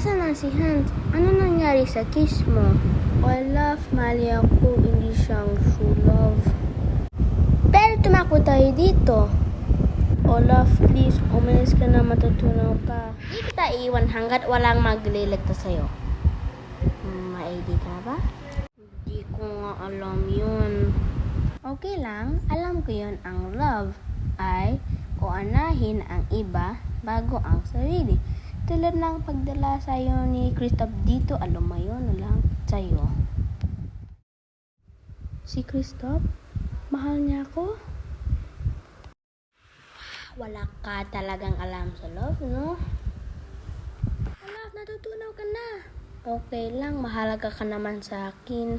Asa na si Hans? Ano nangyari sa kiss mo? Olaf, mali ako. Hindi siyang true love. Pero tumakbo tayo dito. Olaf, please, umalis ka na, matutunaw ka. Di kita iiwan hanggat walang magliligtas sa'yo. May ID ka na ba? Hindi ko nga alam yun. Okay lang, alam ko yun. Ang love ay uunahin ang iba bago ang sarili. Tulad ng pagdala sa'yo ni Kristoff dito, alam mo yun, lang sa'yo. Si Kristoff? Mahal niya ako? Wala ka talagang alam sa love, no? Wala, natutunaw ka na. Okay lang, mahalaga ka naman sa akin.